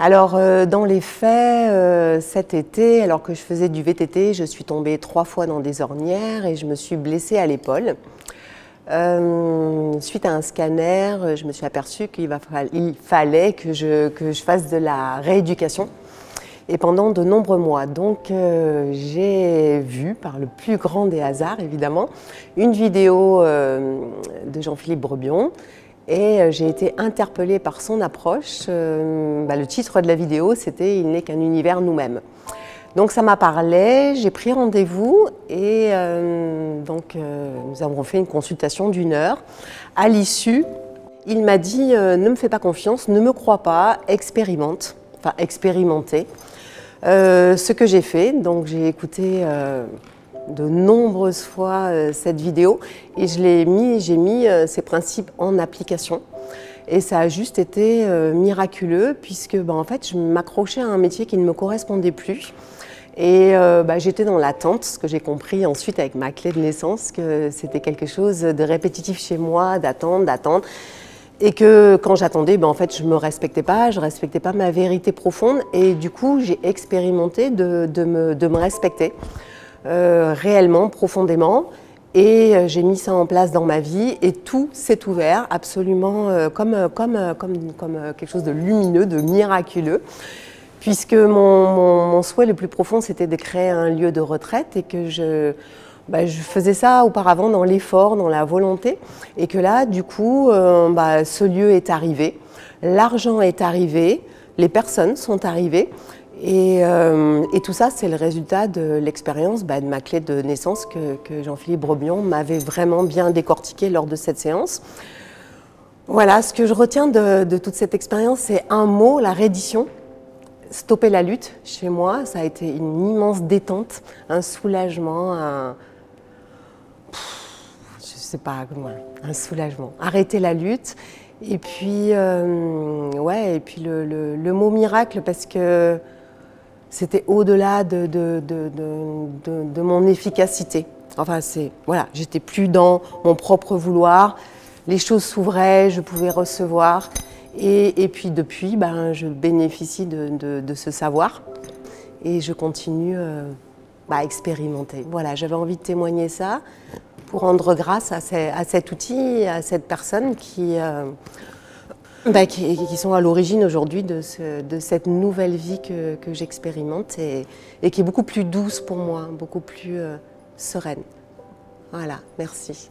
Alors, dans les faits, cet été, alors que je faisais du VTT, je suis tombée 3 fois dans des ornières et je me suis blessée à l'épaule. Suite à un scanner, je me suis aperçue qu'il fallait que je fasse de la rééducation et pendant de nombreux mois. Donc, j'ai vu, par le plus grand des hasards évidemment, une vidéo de Jean-Philippe Brebion. Et j'ai été interpellée par son approche. Le titre de la vidéo, c'était « Il n'est qu'un univers nous-mêmes ». Donc ça m'a parlé, j'ai pris rendez-vous et nous avons fait une consultation d'1 heure. À l'issue, il m'a dit « Ne me fais pas confiance, ne me crois pas, expérimente », enfin expérimenter. Ce que j'ai fait, donc j'ai écouté de nombreuses fois cette vidéo et j'ai mis ces principes en application et ça a juste été miraculeux puisque en fait je m'accrochais à un métier qui ne me correspondait plus et j'étais dans l'attente, ce que j'ai compris ensuite avec ma clé de naissance, que c'était quelque chose de répétitif chez moi, d'attendre et que quand j'attendais, en fait je me respectais pas ma vérité profonde et du coup j'ai expérimenté de me respecter. Réellement, profondément, et j'ai mis ça en place dans ma vie et tout s'est ouvert absolument comme quelque chose de lumineux, de miraculeux, puisque mon souhait le plus profond c'était de créer un lieu de retraite et que je faisais ça auparavant dans l'effort, dans la volonté, et que là du coup ce lieu est arrivé, l'argent est arrivé, les personnes sont arrivées. Et tout ça, c'est le résultat de l'expérience de ma clé de naissance que Jean-Philippe Brebion m'avait vraiment bien décortiqué lors de cette séance. Voilà, ce que je retiens de toute cette expérience, c'est un mot, la reddition. Stopper la lutte, chez moi, ça a été une immense détente, un soulagement, un soulagement. Arrêter la lutte. Et puis, le mot miracle, parce que c'était au-delà de mon efficacité. Enfin, j'étais plus dans mon propre vouloir, les choses s'ouvraient, je pouvais recevoir. Et puis depuis, je bénéficie de ce savoir et je continue à expérimenter. Voilà, j'avais envie de témoigner ça pour rendre grâce à cet outil, à cette personne qui sont à l'origine aujourd'hui de cette nouvelle vie que j'expérimente et qui est beaucoup plus douce pour moi, beaucoup plus sereine. Voilà, merci.